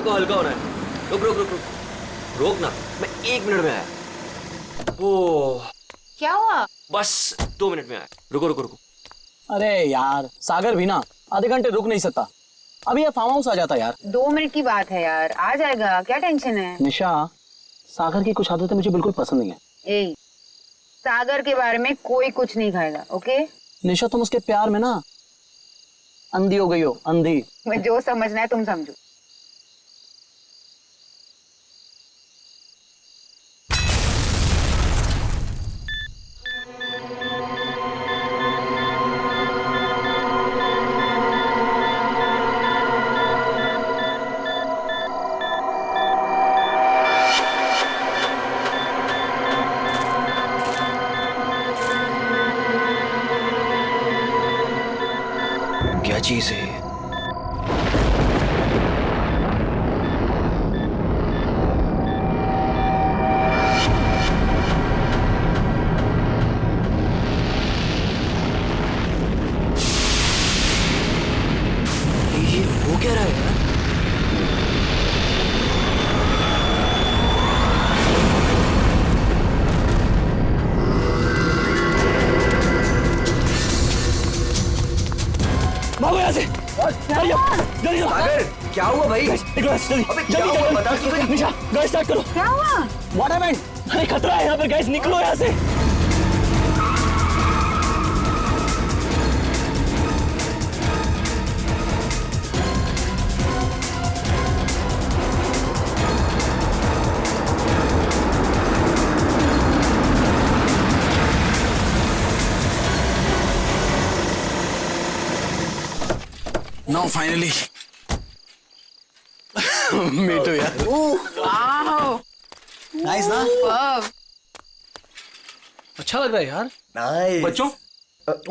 को हल्का होना है। रुक रुक रुक रुक रोक ना, मैं 1 मिनट में आया। ओह क्या हुआ? बस 2 मिनट में आया। रुको रुको रुको। अरे यार सागर भी ना आधे घंटे रुक नहीं सकता। अभी ये फार्म हाउस आ जाता यार। 2 मिनट की बात है यार, आ जाएगा, क्या टेंशन है? निशा, सागर की कुछ आदतें मुझे बिल्कुल पसंद नहीं है। ए, सागर के बारे में कोई कुछ नहीं खाएगा, ओके? निशा तुम उसके प्यार में ना अंधी हो गई हो, अंधी। मैं जो समझना है तुम समझो। क्या चीज है? ये हो क्या रहा है यार? भागो यहाँ से। जल्दी सागर क्या हुआ भाई? जल्दी अबे क्या हुआ बता तो सही। निशा गैस स्टार्ट करो। क्या हुआ? What happened? अरे खतरा है यहाँ पे, गैस निकलो यहाँ से। Now finally. Me too यार। वाओ, नाइस ना? वाव। अच्छा लग रहा है यार। नाइस। बच्चों,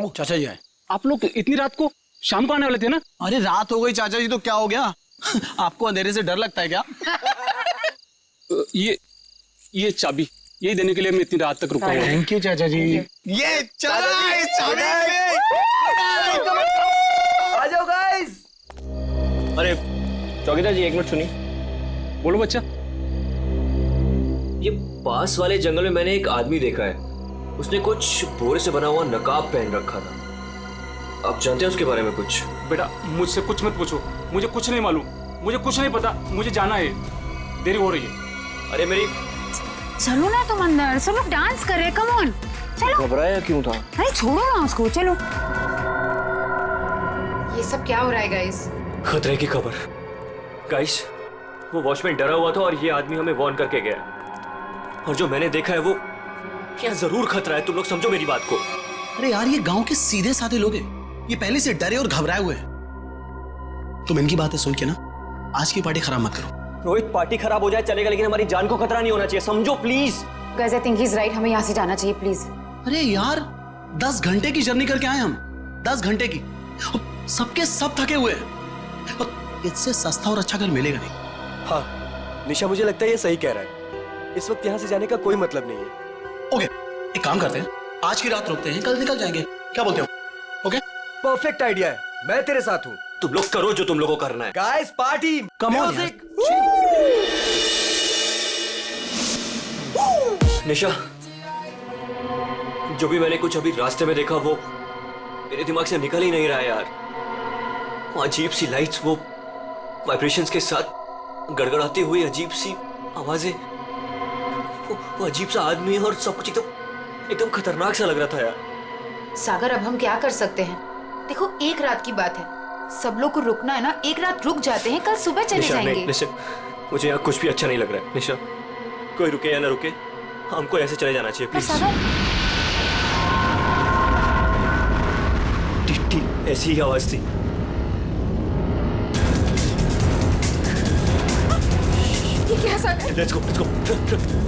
चाचा जी आए। आप लोग इतनी रात को शाम को आने वाले थे ना? अरे रात हो गई चाचा जी तो क्या हो गया? आपको अंधेरे से डर लगता है क्या? ये चाबी यही देने के लिए मैं इतनी रात तक रुका हुआ हूँ। थैंक यू चाचा जी। ये चला इस चाबी आ जाओ गाइस। अरे चौकीदार जी 1 मिनट सुनिए। बोलो बच्चा। ये पास वाले जंगल में मैंने एक आदमी देखा है। उसने कुछ बोरे से बना हुआ नकाब पहन रखा था। आप जानते हैं उसके बारे में कुछ? बेटा मुझसे कुछ मत पूछो, मुझे कुछ नहीं मालूम, मुझे कुछ नहीं पता, मुझे जाना है, देरी हो रही है। अरे मेरी चलो ना तुम अंदर, सब लोग डांस कर रहे, कम ऑन चलो। घबराया क्यों था? अरे छोड़ो ना उसको, चलो। ये सब क्या हो रहा है गाइस? खतरे की खबर। गाइस, वो वॉचमैन डरा हुआ था और ये आदमी हमें वार्न करके गया। और जो मैंने देखा है वो क्या जरूर खतरा है। तुम लोग समझो मेरी बात को। अरे यार ये गांव के सीधे साधे लोग हैं। ये पहले से डरे और घबराए हुए हैं। तुम इनकी बातें सुन के ना आज की पार्टी खराब मत करो। रोहित, पार्टी खराब हो जाए चलेगा, लेकिन हमारी जान को खतरा नहीं होना चाहिए, समझो please. Guys I think he is right, हमें यहाँ से जाना चाहिए प्लीज। अरे यार 10 घंटे की जर्नी करके आए हम, 10 घंटे की। सबके सब थके हुए हैं। और इससे सस्ता और अच्छा घर मिलेगा नहीं। हाँ निशा, मुझे लगता है ये सही कह रहा है। इस वक्त यहाँ से जाने का कोई मतलब नहीं है। ओके, एक काम करते हैं, आज की रात रुकते हैं, कल निकल जाएंगे। क्या बोलते हो? ओके, परफेक्ट आइडिया है, मैं तेरे साथ हूँ। तुम लोग करो जो तुम लोगों को करना है। Guys party, Come on, music. Nisha, जो भी मैंने कुछ अभी रास्ते में देखा वो मेरे दिमाग से निकल ही नहीं रहा है यार। वो अजीब सी लाइट्स, वो वाइब्रेशंस के साथ गड़गड़ाती हुई अजीब सी आवाजें, वो अजीब सा आदमी और सब कुछ एकदम एकदम खतरनाक सा लग रहा था यार। सागर अब हम क्या कर सकते हैं? देखो एक रात की बात है, सब लोग को रुकना है ना, एक रात रुक जाते हैं, कल सुबह चले निशा, जाएंगे। नहीं, निशा, मुझे यहाँ कुछ भी अच्छा नहीं लग रहा है। निशा, कोई रुके या ना रुके, हमको ऐसे चले जाना चाहिए पर प्लीज। सागर ठीक ठीक ऐसी ही आवाज थी। ये क्या सागर? Let's go, let's go.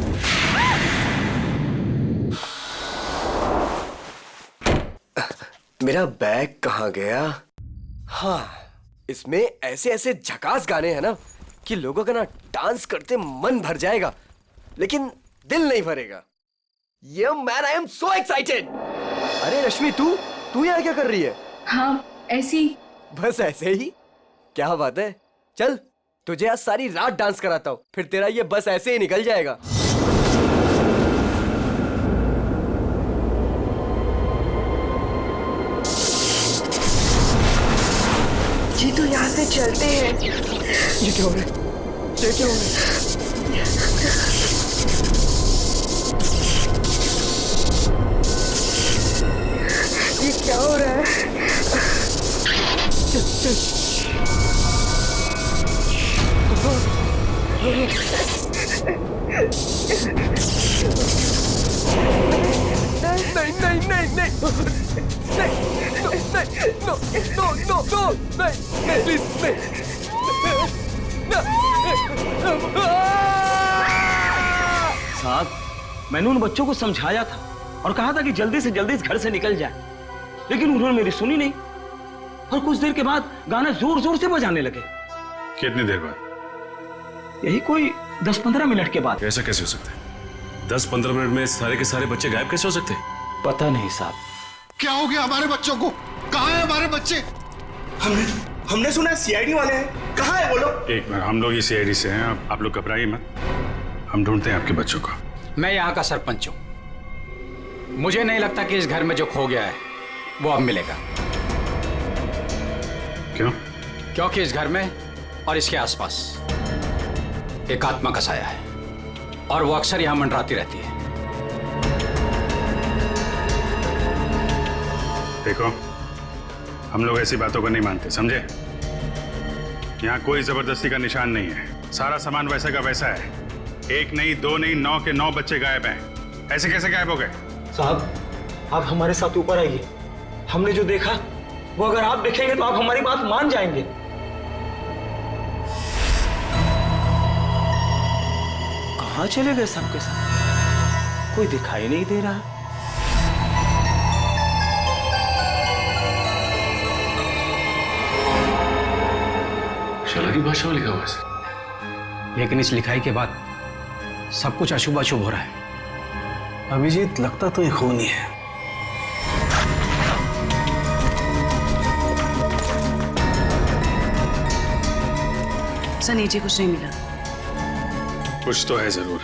मेरा बैग कहाँ गया? हाँ, इसमें ऐसे ऐसे झकास गाने हैं ना कि लोगों का ना डांस करते मन भर जाएगा, लेकिन दिल नहीं भरेगा। ये man, I am so excited. अरे रश्मि, तू यहाँ क्या कर रही है? हाँ ऐसी। बस ऐसे ही। क्या बात है, चल तुझे आज सारी रात डांस कराता हूँ, फिर तेरा ये बस ऐसे ही निकल जाएगा। जी तो यहाँ से चलते हैं। ये क्या हो रहा है? ये क्या हो रहा है? ये क्या हो रहा है? चल चल। नहीं नहीं नहीं नहीं नहीं नो नो नो नो नहीं नहीं प्लीज नहीं। साहब, मैंने उन बच्चों को समझाया था और कहा था कि जल्दी से जल्दी इस घर से निकल जाए, लेकिन उन्होंने मेरी सुनी नहीं और कुछ देर के बाद गाना जोर जोर से बजाने लगे। कितनी देर बाद? यही कोई 10-15 मिनट के बाद। ऐसा कैसे हो सकता है? 10-15 मिनट में सारे के सारे बच्चे गायब कैसे हो सकते हैं? पता नहीं साहब। क्या हो गया हमारे बच्चों को? कहाँ हैं हमारे बच्चे? हमने सुना सीआईडी वाले हैं, कहाँ है वो लोग? एक मिनट, हम लोग ये सीआईडी से हैं, आप लोग घबराइए मत, हम ढूंढते हैं आपके बच्चों को। मैं यहाँ का सरपंच हूँ, मुझे नहीं लगता कि इस घर में जो खो गया है वो अब मिलेगा। क्यों? क्योंकि इस घर में और इसके आसपास एक आत्मा का साया है और वो अक्सर यहाँ मंडराती रहती है। देखो, हम लोग ऐसी बातों को नहीं मानते, समझे? यहाँ कोई जबरदस्ती का निशान नहीं है, सारा सामान वैसा का वैसा है। एक नहीं, दो नहीं, 9 के 9 बच्चे गायब हैं। ऐसे कैसे गायब हो गए? साहब, आप हमारे साथ ऊपर आइए। हमने जो देखा वो अगर आप देखेंगे तो आप हमारी बात मान जाएंगे। कहाँ चले गए सबके साथ? कोई दिखाई नहीं दे रहा। शलगी भाषा में लिखा हुआ है, लेकिन इस लिखाई के बाद सब कुछ अशुभ अशुभ हो रहा है। अभिजीत, लगता तो ये खून ही है। सर नीचे कुछ नहीं मिला। कुछ तो है जरूर,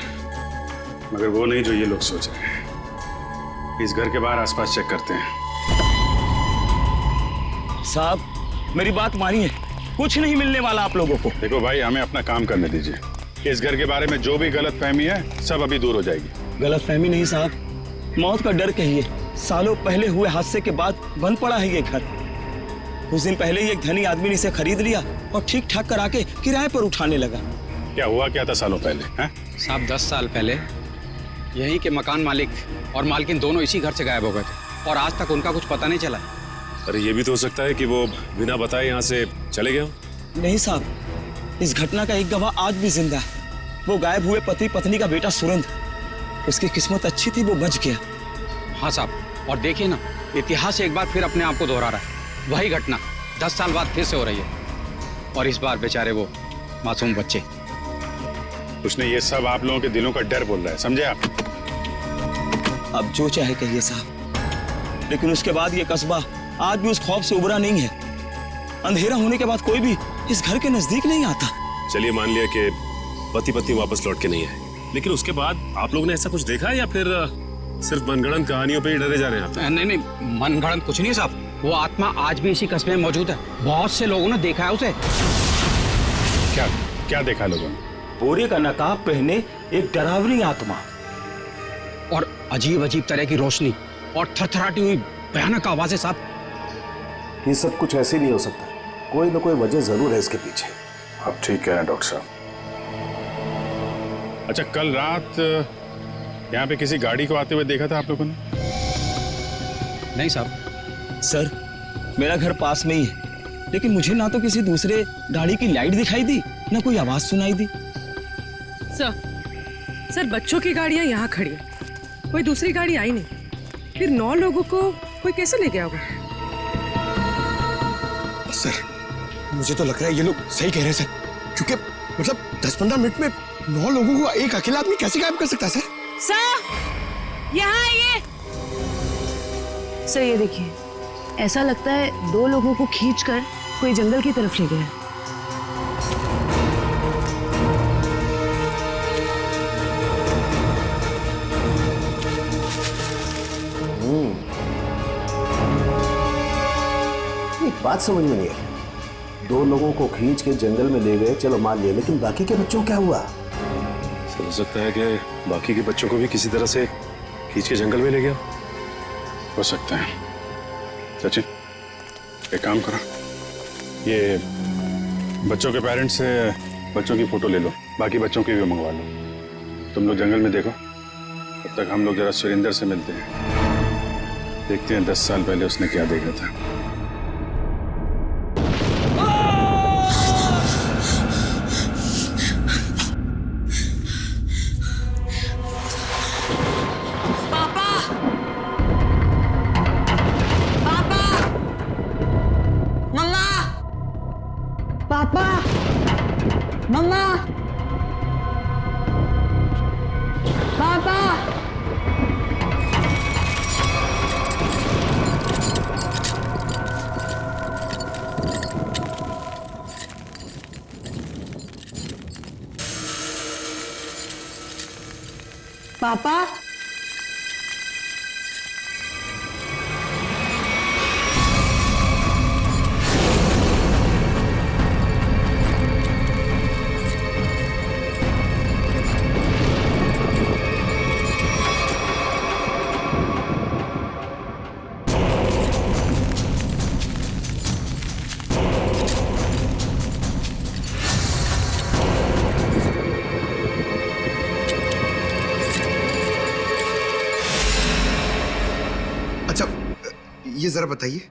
मगर वो नहीं जो ये लोग सोच रहे हैं। इस घर के बाहर आसपास चेक करते हैं। साहब, मेरी बात मानिए, कुछ नहीं मिलने वाला आप लोगों को। देखो भाई, हमें अपना काम करने दीजिए। इस घर के बारे में जो भी गलत फहमी है सब अभी दूर हो जाएगी। गलत फहमी नहीं साहब, मौत का डर कहिए। सालों पहले हुए हादसे के बाद बंद पड़ा है ये घर। कुछ दिन पहले ही एक धनी आदमी ने इसे खरीद लिया और ठीक ठाक करा के किराए पर उठाने लगा। क्या हुआ क्या था सालों पहले? साहब 10 साल पहले यहीं के मकान मालिक और मालकिन दोनों इसी घर से गायब हो गए थे और आज तक उनका कुछ पता नहीं चला। अरे ये भी तो हो सकता है कि वो बिना बताए यहाँ से चले गए हो। नहीं साहब, इस घटना का एक गवाह आज भी जिंदा है। वो गायब हुए पति पत्नी का बेटा सुरंद। उसकी किस्मत अच्छी थी, वो बच गया। हाँ साहब, और देखिए ना, इतिहास एक बार फिर अपने आप को दोहरा रहा है। वही घटना 10 साल बाद फिर से हो रही है और इस बार बेचारे वो मासूम बच्चे। उसने ये सब आप लोगों के दिलों का डर बोल रहा है, समझे आप? अब जो चाहे कहिए साहब, लेकिन उसके बाद ये कस्बा आज भी उस खौफ से उबरा नहीं है। अंधेरा होने के बाद कोई भी इस घर के नजदीक नहीं आता। चलिए मान लिया कि पति पत्नी वापस लौट के नहीं आए, लेकिन उसके बाद आप लोगों ने ऐसा कुछ देखा है या फिर सिर्फ मनगढ़ंत कहानियों पे ही डरे जा रहे हैं आप? नहीं, मनगढ़ंत कुछ नहीं साहब। वो आत्मा आज भी इसी कस्बे में मौजूद है। बहुत से लोगों ने देखा है उसे। क्या क्या देखा लोगों ने? बोरे का नकाब पहने एक डरावनी आत्मा और अजीब अजीब तरह की रोशनी और थरथराती हुई भयानक आवाजें साहब। ये सब कुछ ऐसे नहीं हो सकता, कोई ना कोई वजह जरूर है इसके पीछे। आप ठीक कह रहे हैं डॉक्टर साहब। अच्छा, कल रात यहाँ पे किसी गाड़ी को आते हुए देखा था आप लोगों ने? नहीं साहब। सर, मेरा घर पास में ही है, लेकिन मुझे ना तो किसी दूसरे गाड़ी की लाइट दिखाई दी, ना कोई आवाज सुनाई दी। सर बच्चों की गाड़ियां यहाँ खड़ी है, कोई दूसरी गाड़ी आई नहीं। फिर 9 लोगों को कोई कैसे ले गया होगा? सर, मुझे तो लग रहा है ये लोग सही कह रहे हैं सर, क्योंकि मतलब 10-15 मिनट में 9 लोगों को एक अकेला आदमी कैसे गायब कर सकता है सर? सर यहाँ आइए। सर ये देखिए, ऐसा लगता है 2 लोगों को खींचकर कोई जंगल की तरफ ले गया। एक बात समझ में नहीं आई, 2 लोगों को खींच के जंगल में ले गए, चलो मान लिया, लेकिन बाकी के बच्चों क्या हुआ? हो सकता है कि बाकी के बच्चों को भी किसी तरह से खींच के जंगल में ले गया। हो सकता है। सचिन, एक काम करो, ये बच्चों के पेरेंट्स से बच्चों की फोटो ले लो, बाकी बच्चों की भी मंगवा लो। तुम लोग जंगल में देखो, तब तक हम लोग जरा सुरेंद्र से मिलते हैं, देखते हैं 10 साल पहले उसने क्या देखा था। पापा, ये जरा बताइए,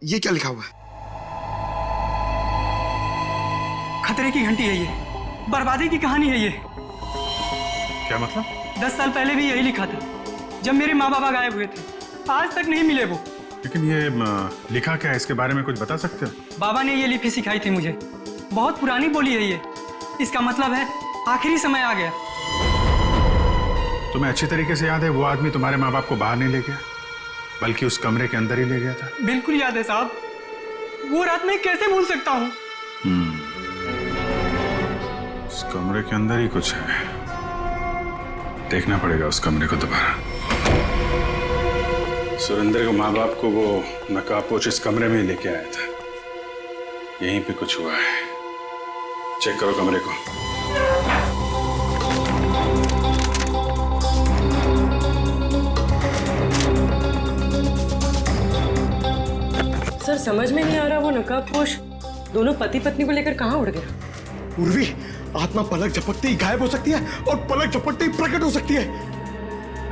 ये क्या लिखा हुआ है? खतरे की घंटी है ये, बर्बादी की कहानी है ये। क्या मतलब? 10 साल पहले भी यही लिखा था, जब मेरे माँ बाबा गायब हुए थे, आज तक नहीं मिले वो। लेकिन ये लिखा क्या है, इसके बारे में कुछ बता सकते हो? बाबा ने ये लिपि सिखाई थी मुझे, बहुत पुरानी बोली है ये। इसका मतलब है आखिरी समय आ गया। तुम्हें अच्छी तरीके से याद है वो आदमी तुम्हारे माँ बाप को बाहर नहीं ले गया, बल्कि उस कमरे के अंदर ही ले गया था? बिल्कुल याद है साहब, वो रात मैं कैसे भूल सकता हूँ। उस कमरे के अंदर ही कुछ है, देखना पड़ेगा उस कमरे को दोबारा। सुरेंद्र के माँ बाप को वो नकाबपोश इस कमरे में ही लेके आया था, यहीं पे कुछ हुआ है। चेक करो कमरे को। सर समझ में नहीं आ रहा, वो नकाबपोश दोनों पति पत्नी को लेकर कहाँ उड़ गया? उर्वी, आत्मा पलक झपकते ही गायब हो सकती है और पलक झपकते ही प्रकट हो सकती है।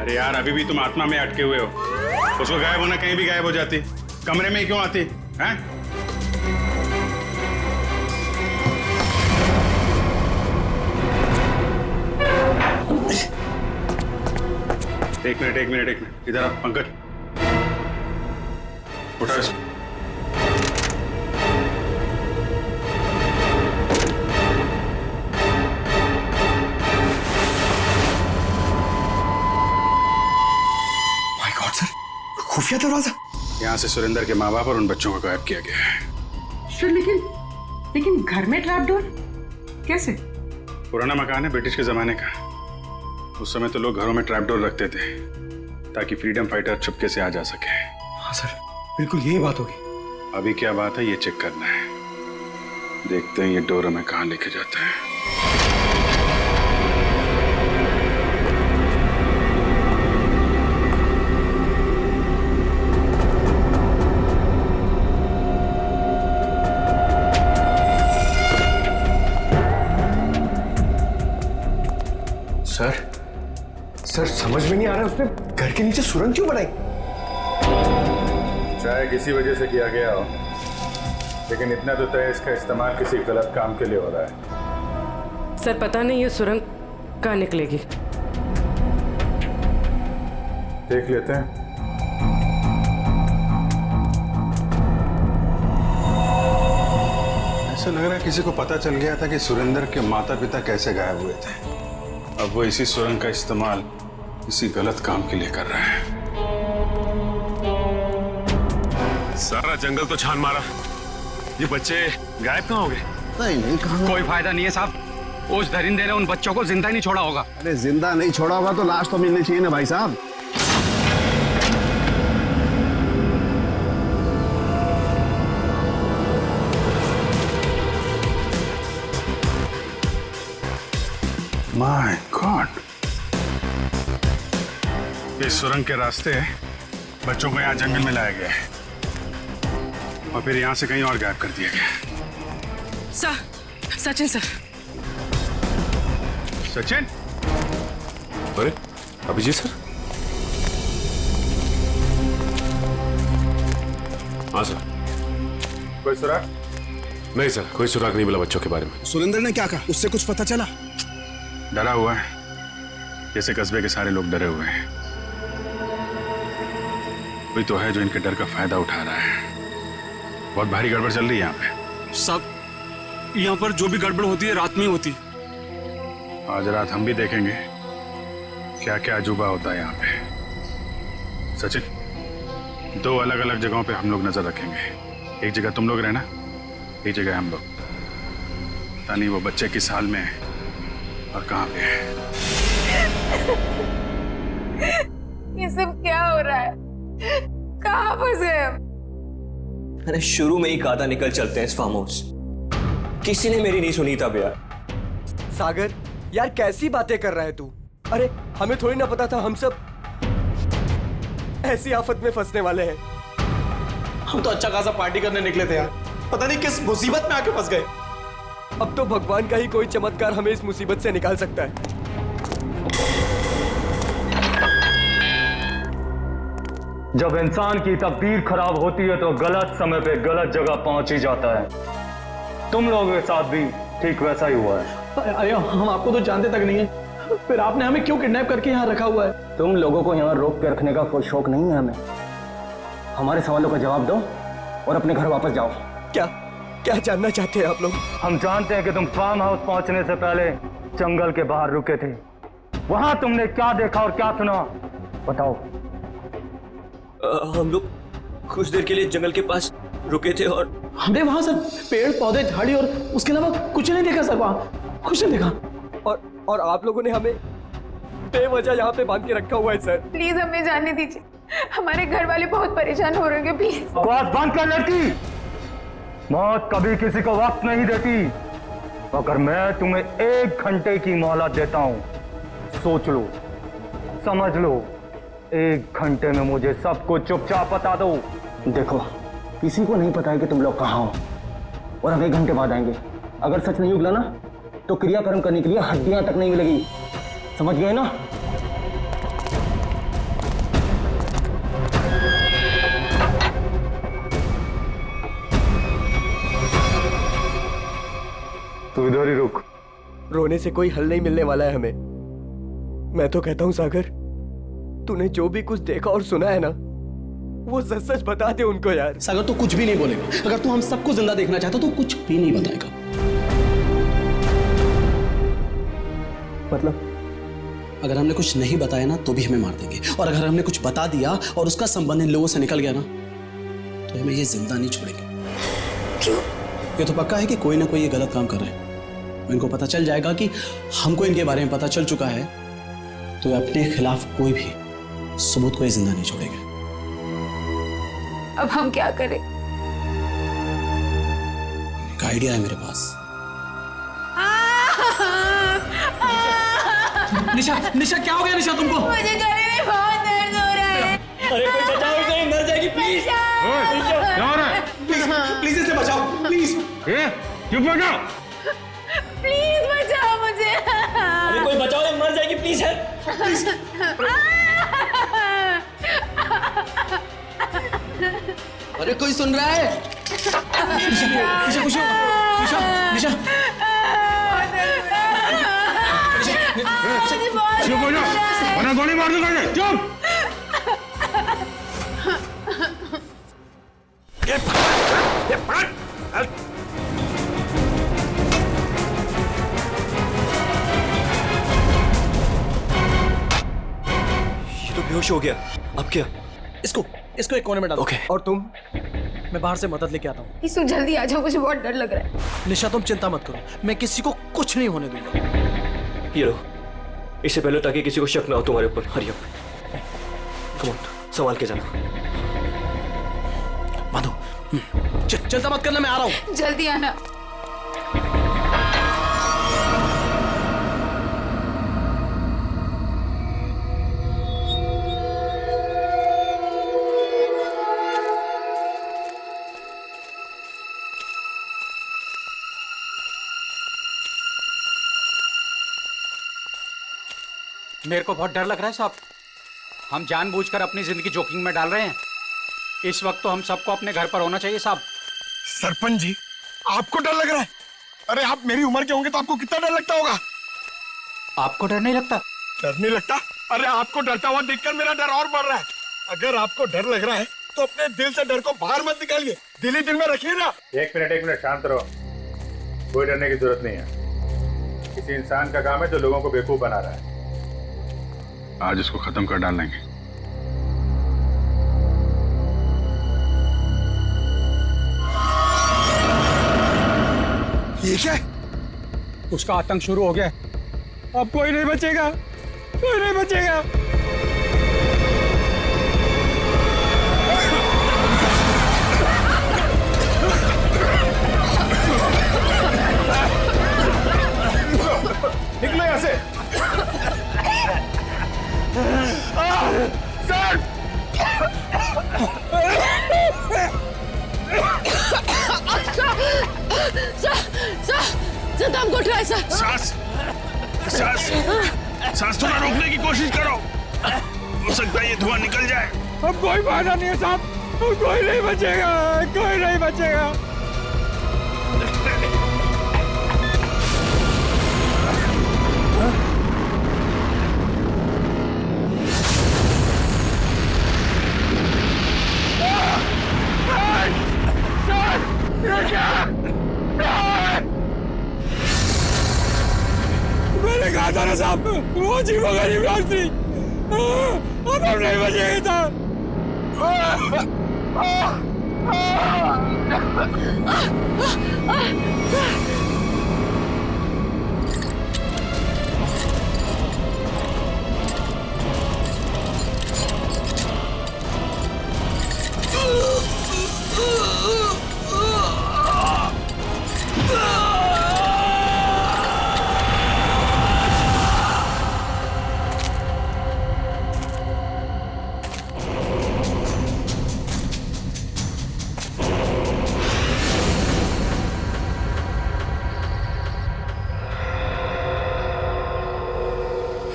अरे यार, अभी भी तुम आत्मा में अटके हुए हो। उसको गायब होना कहीं भी गायब हो जाती, कमरे में ही क्यों आती है? एक मिनट, इधर आ पंकज, उठा इसको। खुफिया दरवाजा। यहाँ से सुरेंद्र के माँ बाप और उन बच्चों को गायब किया गया है। सर लेकिन घर में ट्रैप डोर कैसे? पुराना मकान है, ब्रिटिश के जमाने का। उस समय तो लोग घरों में ट्रैप डोर रखते थे ताकि फ्रीडम फाइटर चुपके से आ जा सके। हाँ सर, बिल्कुल यही बात होगी। अभी क्या बात है ये चेक करना है, देखते हैं ये डोर हमें कहाँ लेके जाता है। सर समझ में नहीं आ रहा उसने घर के नीचे सुरंग क्यों बनाई? शायद किसी वजह से किया गया हो, लेकिन इतना तो तय इसका इस्तेमाल किसी गलत काम के लिए हो रहा है। सर पता नहीं ये सुरंग कहाँ निकलेगी। देख लेते हैं। ऐसा लग रहा है किसी को पता चल गया था कि सुरेंद्र के माता पिता कैसे गायब हुए थे। अब वो इसी सुरंग का इस्तेमाल किसी गलत काम के लिए कर रहा है। सारा जंगल तो छान मारा, ये बच्चे गायब कहाँ हो गए? नहीं कहाँ? कोई फायदा नहीं है साहब, उस दरिंदे ने उन बच्चों को जिंदा नहीं छोड़ा होगा। अरे जिंदा नहीं छोड़ा होगा तो लाश तो मिलनी चाहिए ना भाई साहब। माय गॉड, इस सुरंग के रास्ते बच्चों को यहाँ जंगल में लाया गया है और फिर यहाँ से कहीं और गायब कर दिया गया। सचिन सर। सचिन? अरे अभिजीत सर। हाँ सर। कोई सुराग? नहीं सर, कोई सुराग नहीं मिला बच्चों के बारे में। सुरेंद्र ने क्या कहा, उससे कुछ पता चला? डरा हुआ है, जैसे कस्बे के सारे लोग डरे हुए हैं। कोई तो है जो इनके डर का फायदा उठा रहा है। बहुत भारी गड़बड़ चल रही है यहाँ पे। सब यहाँ पर जो भी गड़बड़ होती है रात में ही होती। आज रात हम भी देखेंगे क्या क्या अजूबा होता है यहाँ पे। सचिन, 2 अलग अलग जगहों पे हम लोग नजर रखेंगे। एक जगह तुम लोग रहना, एक जगह हम लोग। पता नहीं वो बच्चे किस हाल में है और कहाँ पे है। ये सब क्या हो रहा है? कहाँ फंस गए हम? मैंने शुरू में ही कहा था निकल चलते हैं इस फार्म हाउस। किसी ने मेरी नहीं सुनी तब यार। सागर यार कैसी बातें कर रहा है तू? अरे हमें थोड़ी ना पता था हम सब ऐसी आफत में फंसने वाले हैं। हम तो अच्छा खासा पार्टी करने निकले थे यार, पता नहीं किस मुसीबत में आके फंस गए। अब तो भगवान का ही कोई चमत्कार हमें इस मुसीबत से निकाल सकता है। जब इंसान की तकदीर खराब होती है तो गलत समय पे गलत जगह पहुंच ही जाता है। तुम लोगों के साथ भी ठीक वैसा ही हुआ है। अरे हम आपको तो जानते तक नहीं है, फिर आपने हमें क्यों किडनैप करके यहाँ रखा हुआ है? तुम लोगों को यहाँ रोक के रखने का कोई शौक नहीं है हमें। हमारे सवालों का जवाब दो और अपने घर वापस जाओ। क्या क्या जानना चाहते हैं आप लोग? हम जानते हैं कि तुम फार्म हाउस पहुंचने से पहले जंगल के बाहर रुके थे। वहां तुमने क्या देखा और क्या सुना, बताओ। हम लोग कुछ देर के लिए जंगल के पास रुके थे और हमने वहां सर पेड़ पौधे झाड़ी और उसके अलावा कुछ नहीं देखा सर, वहां कुछ नहीं देखा। और आप लोगों ने हमें बेवजह यहाँ पे बांध के रखा हुआ है सर। प्लीज हमें जाने दीजिए, हमारे घर वाले बहुत परेशान हो रहे हैं। प्लीज आवाज बंद कर लड़की। मौत कभी किसी को वक्त नहीं देती। अगर मैं तुम्हें 1 घंटे की मोहलत देता हूं, सोच लो, समझ लो। 1 घंटे में मुझे सब कुछ चुपचाप बता दो। देखो, किसी को नहीं पता है कि तुम लोग कहाँ हो और हम 1 घंटे बाद आएंगे। अगर सच नहीं उगला ना तो क्रियाकर्म करने के लिए हड्डियां तक नहीं मिलेगी। समझ गए ना? तू इधर ही रुक। रोने से कोई हल नहीं मिलने वाला है हमें। मैं तो कहता हूं सागर, तूने जो भी कुछ देखा और सुना है ना, वो सच सच बता दे उनको यार। सागर तू कुछ भी नहीं बोलेगा। अगर तू हम सबको जिंदा देखना चाहता तो कुछ भी नहीं बताएगा। मतलब अगर हमने कुछ नहीं बताया ना तो भी हमें मार देंगे, और अगर हमने कुछ बता दिया और उसका संबंध इन लोगों से निकल गया ना तो हमें ये जिंदा नहीं छोड़ेंगे। ये तो पक्का है कि कोई ना कोई ये गलत काम कर रहे हैं। इनको पता चल जाएगा कि हमको इनके बारे में पता चल चुका है, तो अपने खिलाफ कोई भी सबूत को ये जिंदा नहीं छोड़ेंगे। अब हम क्या करें? एक आइडिया है मेरे पास। निशा, निशा क्या हो गया निशा तुमको? मुझे गले में बहुत दर्द हो रहा है। अरे कोई बचाओ इसे, मर जाएगी प्लीज। क्या हो रहा है? प्लीज इसे बचाओ, प्लीज। चुप हो जाओ। प्लीज बचाओ मुझे। अरे कोई बचाओ, ये मर जाएगी प्लीज। अरे कोई सुन रहा है? निशा खुश हो? निशा, निशा। चुप हो जाओ, वरना गोली मार दूंगा। चुप। ये तो बेहोश हो गया। अब क्या? इसको एक कोने में डालो। ओके। और तुम? मैं बाहर से मदद लेके आता हूँ। इसु जल्दी आ जाओ, मुझे बहुत डर लग रहा है। निशा तुम चिंता मत करो, मैं किसी को कुछ नहीं होने दूंगा। ये लो, इससे पहले ताकि किसी को शक ना हो तुम्हारे ऊपर। हरी अप, कम ऑन, संभाल के जाना। बांधो। चिंता मत करना, मैं आ रहा हूँ। जल्दी आना। मेरे को बहुत डर लग रहा है साहब। हम जानबूझकर अपनी जिंदगी जोखिम में डाल रहे हैं। इस वक्त तो हम सबको अपने घर पर होना चाहिए साहब। सरपंच जी, आपको डर लग रहा है? अरे आप मेरी उम्र के होंगे तो आपको कितना डर लगता होगा? आपको डर नहीं लगता? डर नहीं लगता? अरे आपको डरता हुआ देखकर मेरा डर और बढ़ रहा है। अगर आपको डर लग रहा है तो अपने दिल से डर को बाहर मत निकालिए, दिल ही दिल में रखिए ना। एक मिनट शांत रहो। कोई डरने की जरूरत नहीं है। किसी इंसान का काम है जो लोगों को बेवकूफ बना रहा है। आज इसको खत्म कर डालेंगे। ये क्या है? उसका आतंक शुरू हो गया। अब कोई नहीं बचेगा, कोई नहीं बचेगा। निकलो यहाँ से। सर दम घुट रहा है सर। सांस थोड़ा रोकने की कोशिश करो। हो सकता है ये धुआं निकल जाए। अब कोई फायदा नहीं है साहब, कोई नहीं बचेगा, कोई नहीं बचेगा। मैंने कहा था ना साहब, वो जीवो गरीब लोग थी। अब हम नहीं बचेंगे साहब।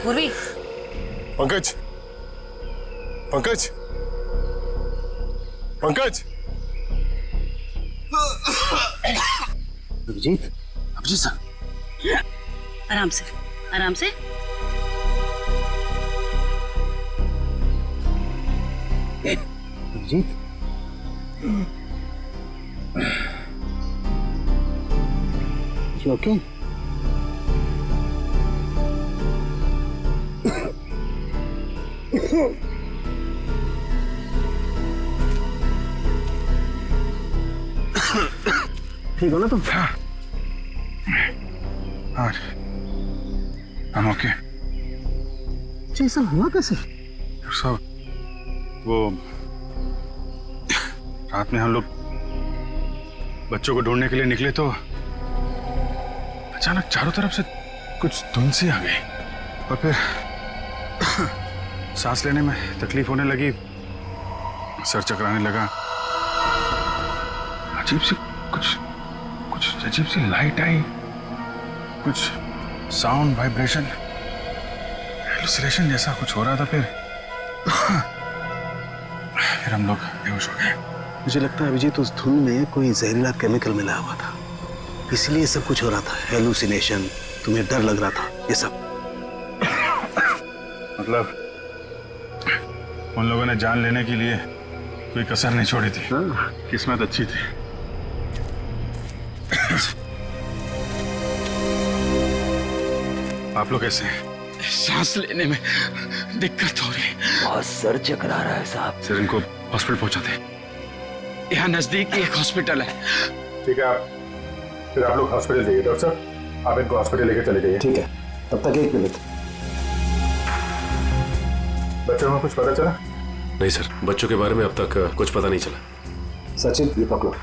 पूर्वी, पंकज, पंकज, पंकज। अभिजीत, अभिजीत सर, आराम से, आराम से। Abhijit, you okay? ठीक हो ना तुम? हम ओके। ये सब हुआ कैसे? सब वो रात में हम लोग बच्चों को ढूंढने के लिए निकले तो अचानक चारों तरफ से कुछ धुंध सी आ गई और फिर सांस लेने में तकलीफ होने लगी, सर चकराने लगा। अजीब सी कुछ अजीब सी लाइट आई, कुछ साउंड वाइब्रेशन, हेलुसिनेशन जैसा कुछ हो रहा था। फिर हम लोग बेहोश हो गए। मुझे लगता है अभिजीत उस धुंध में कोई जहरीला केमिकल मिला हुआ था, इसलिए सब कुछ हो रहा था। हेलुसिनेशन, तुम्हें डर लग रहा था, ये सब। मतलब उन लोगों ने जान लेने के लिए कोई कसर नहीं छोड़ी थी। किस्मत अच्छी थी। आप लोग कैसे हैं? सांस लेने में दिक्कत हो रही है। बहुत सर चकरा रहा है साहब। सर इनको हॉस्पिटल पहुंचाते। यहाँ नजदीक एक हॉस्पिटल है। ठीक है, फिर आप लोग हॉस्पिटल जाइए। डॉक्टर साहब, आप इनको हॉस्पिटल लेके चले जाइए। ठीक है, तब तक 1 मिनट। बच्चों को कुछ पता चला? नहीं सर, बच्चों के बारे में अब तक कुछ पता नहीं चला। सचिन, ये पकड़ो।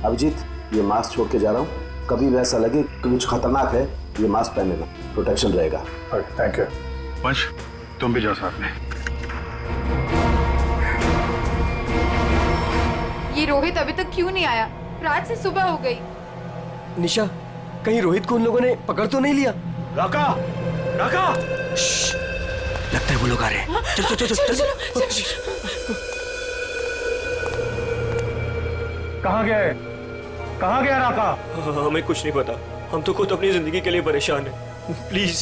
अभिजीत, ये मास्क छोड़ के जा रहा हूँ, कभी भी ऐसा लगे कि कुछ खतरनाक है, ये मास्क पहन लेना, प्रोटेक्शन रहेगा। Thank you. वंश, तुम भी जाओ साथ में। ये रोहित अभी तक क्यों नहीं आया? रात से सुबह हो गई। निशा, कहीं रोहित को उन लोगों ने पकड़ तो नहीं लिया? राका, राका! लगता है वो लोग आ रहे हैं। चल चल चल चल। कहाँ गए? कहाँ गया राका? हमें कुछ नहीं पता, हम तो खुद अपनी जिंदगी के लिए परेशान हैं। प्लीज।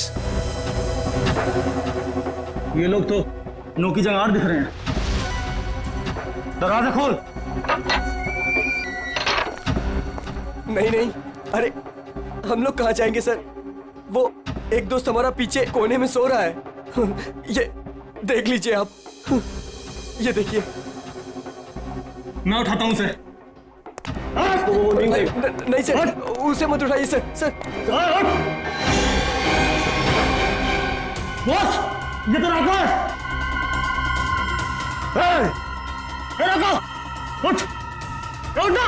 ये लोग तो नो की जगह दिख रहे हैं। दरवाजा खोल। नहीं नहीं, अरे हम लोग कहाँ जाएंगे सर? वो एक दोस्त हमारा पीछे कोने में सो रहा है। ये देख लीजिए आप, ये देखिए। मैं उठाता हूँ उसे। नहीं सर, उसे मत उठाइए सर। सर बॉस, ये तो राका है। राका, उठ ना।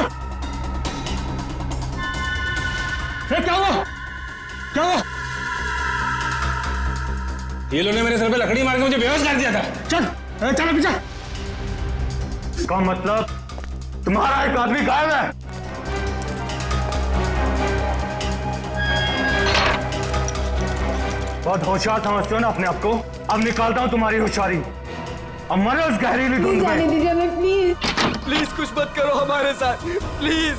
क्या हुआ? क्या हुआ? ये लोगों ने मेरे सर पे लकड़ी मार के मुझे बेहोश कर दिया था। चल चलो पीछे। इसका मतलब तुम्हारा एक आदमी गायब है। बहुत होशियार समझते हो ना अपने आप को? अब निकालता हूं तुम्हारी होशियारी। अब मरे उस गहरीली धुंध में। प्लीज कुछ मत करो हमारे साथ, प्लीज।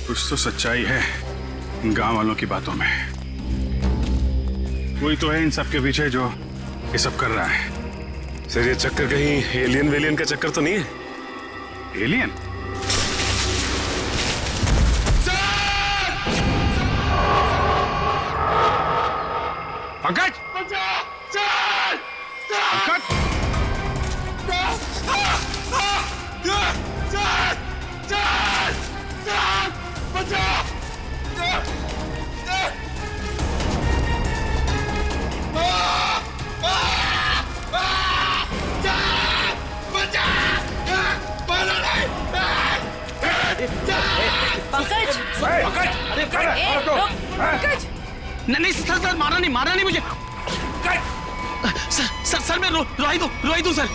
कुछ तो सच्चाई है इन गांव वालों की बातों में। कोई तो है इन सब के पीछे जो ये सब कर रहा है। सर ये चक्कर कहीं एलियन वेलियन का चक्कर तो नहीं है? एलियन? पंकज! पंकज! नहीं सर, मारा नहीं मुझे। सर मैं रोई दूं सर।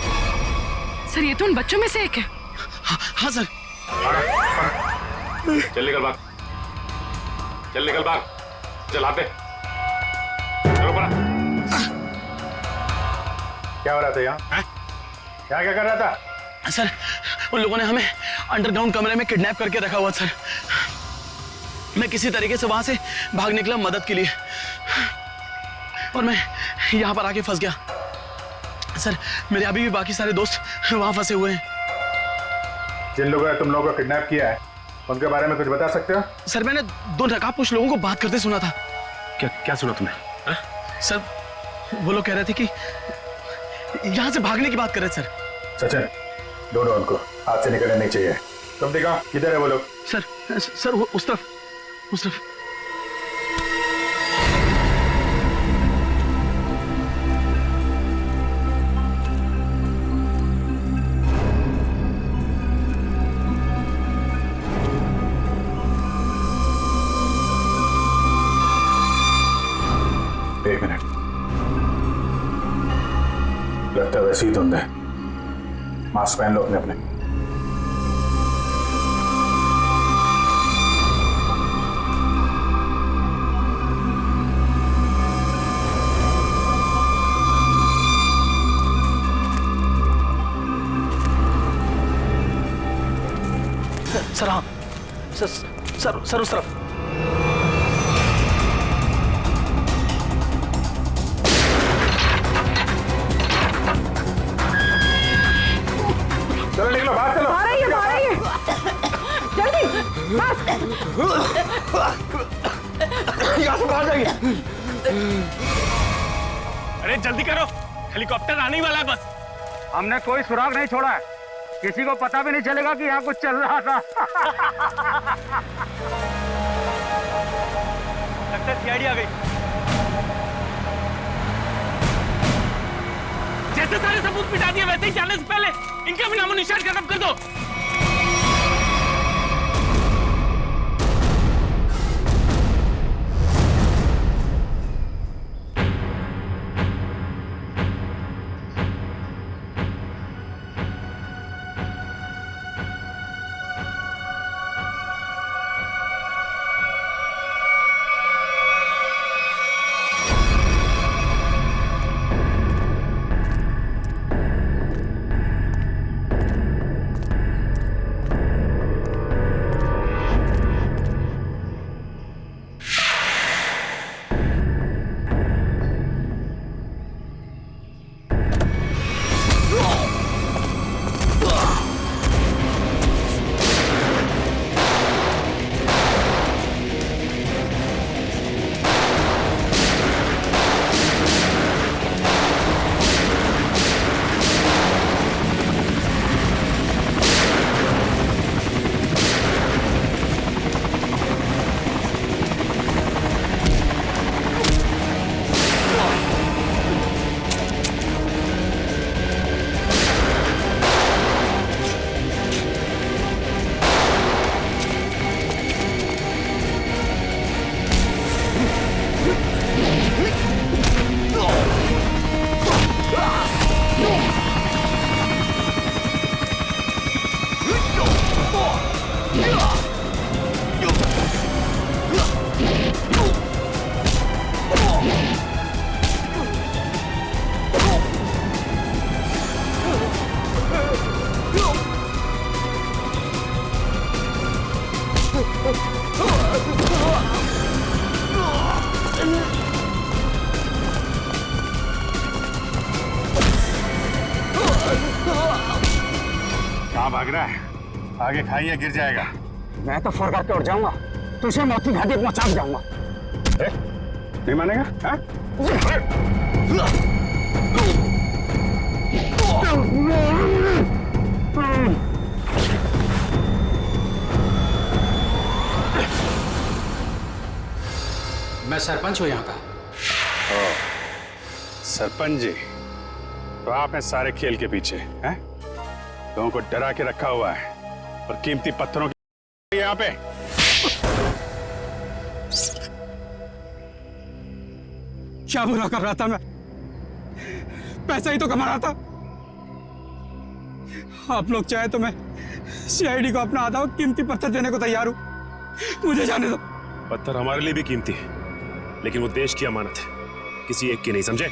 सर ये तो उन बच्चों में से एक है। हाँ सर। चल निकल भाग, चल आते। चलो पड़ा। क्या हो रहा था यहाँ? क्या कर रहा था? सर उन लोगों ने हमें अंडरग्राउंड कमरे में किडनैप करके रखा हुआ सर। मैं किसी तरीके से वहां से भाग निकला मदद के लिए, और मैं यहाँ पर आके फंस गया सर। मेरे अभी भी बाकी सारे दोस्त वहां फंसे हुए हैं। जिन लोगों ने तुम लोगों को किडनैप किया है उनके बारे में कुछ बता सकते हो? सर मैंने 2 नकाबपोश लोगों को बात करते सुना था। क्या सुना तुमने? सर वो लोग कह रहे थे कि यहाँ से भागने की बात कर रहे थे सर। सचिन, ढूंढो उनको, हाथ से निकलने नहीं चाहिए। तुम दिखाओ किधर है वो लोग? सर वो उस तरफ। एक मिनट, लगता है वैसे ही धुंध है। मास्क पहन लो अपने। सर हाँ सर उस तरफ। चलो निकलो, बाहर चलो। आ रही है जल्दी यहाँ से बाहर जाइए। अरे जल्दी करो, हेलीकॉप्टर आने ही वाला है बस। हमने कोई सुराग नहीं छोड़ा है, किसी को पता भी नहीं चलेगा कि यहाँ कुछ चल रहा था। लगता है सीआईडी आ गई। जैसे सारे सबूत मिटा दिए वैसे ही जाने से पहले इनका भी नामो निशान खत्म कर दो। कहाँ भाग रहा है? आगे खाइए, गिर जाएगा। मैं तो फर करके उड़ जाऊंगा, तुझे मौत की घाटी पहुंचा जाऊंगा। नहीं मानेगा? हाँ? मैं सरपंच हूँ यहाँ का। सरपंच जी, तो आप हैं सारे खेल के पीछे, हैं? लोगों को डरा के रखा हुआ है और कीमती पत्थरों की यहाँ पे। क्या बुरा कर रहा था मैं? पैसा ही तो कमा रहा था। आप लोग चाहे तो मैं सीआईडी को अपना आधा कीमती पत्थर देने को तैयार हूं, मुझे जाने दो। पत्थर हमारे लिए भी कीमती है, लेकिन वो देश की अमानत है, किसी एक की नहीं, समझे?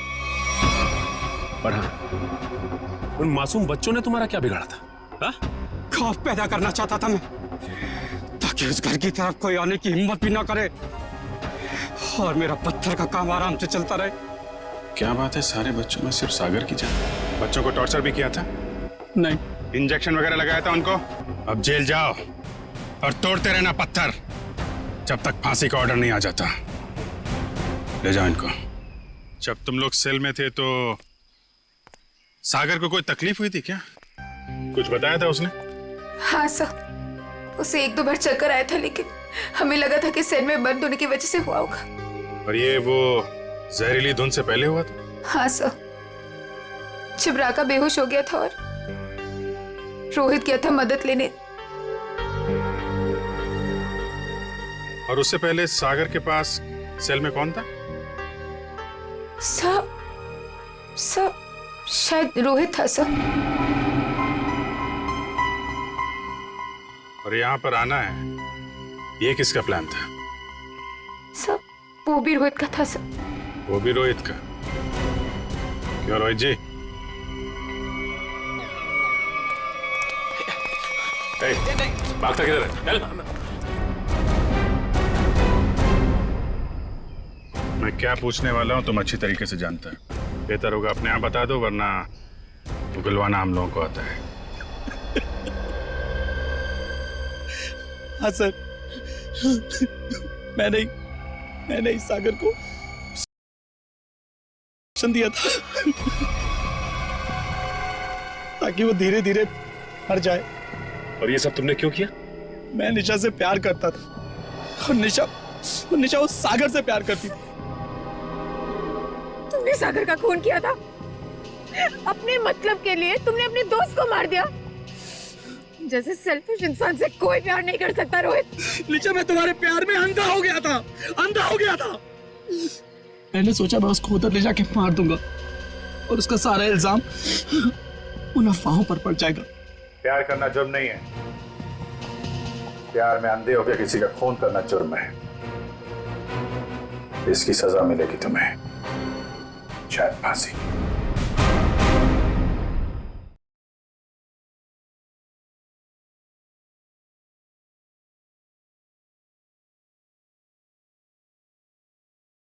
और हाँ, उन मासूम बच्चों ने तुम्हारा क्या बिगाड़ा था? हाँ? खौफ पैदा करना चाहता था मैं, ताकि उस घर की तरफ कोई आने की हिम्मत भी ना करे और मेरा पत्थर का काम आराम से चलता रहे। क्या बात है, सारे बच्चों में सिर्फ सागर की जान? बच्चों को टॉर्चर भी किया था? नहीं। इंजेक्शन वगैरह लगाया था उनको? अब जेल जाओ और तोड़ते रहना पत्थर जब तक फांसी का ऑर्डर नहीं आ जाता। ले जाओ इनको। जब तुम लोग सेल में थे तो सागर को कोई तकलीफ हुई थी क्या? कुछ बताया था उसने? हाँ सर, उसे 1-2 बार चक्कर आया था, लेकिन हमें लगा था कि सेल में बंद होने की वजह से हुआ होगा। और ये वो जहरीली धुन से पहले हुआ था? हाँ सर, जब राका बेहोश हो गया था और रोहित गया था मदद लेने। और उससे पहले सागर के पास सेल में कौन था? सर शायद रोहित था सर। और यहाँ पर आना है, ये किसका प्लान था? सर वो भी रोहित का था सर। वो भी रोहित का? क्यों रोहित जी? भागता किधर है? चल। मैं क्या पूछने वाला हूँ तुम अच्छी तरीके से जानता है। बेहतर होगा अपने आप बता दो, वरना उगलवाना हम लोगों को आता है। हाँ सर, मैंने इस सागर को दिया था ताकि वो धीरे धीरे मर जाए। और ये सब तुमने क्यों किया? मैं निशा से प्यार करता था और निशा उस सागर से प्यार करती थी। तुमने सागर का खून किया था अपने मतलब के लिए। तुमने अपने दोस्त को मार दिया। जैसे सेल्फिश इंसान से कोई प्यार नहीं कर सकता रोहित। निशा, मैं तुम्हारे प्यार में अंधा हो गया था। मैंने सोचा मैं उसको उधर ले जाके मार दूंगा और उसका सारा इल्जाम उन अफवाहों पर पड़ जाएगा। प्यार करना जुर्म नहीं है। प्यार में अंधे होकर किसी का खून करना जुर्म है। इसकी सजा मिलेगी तुम्हें, शायद फांसी।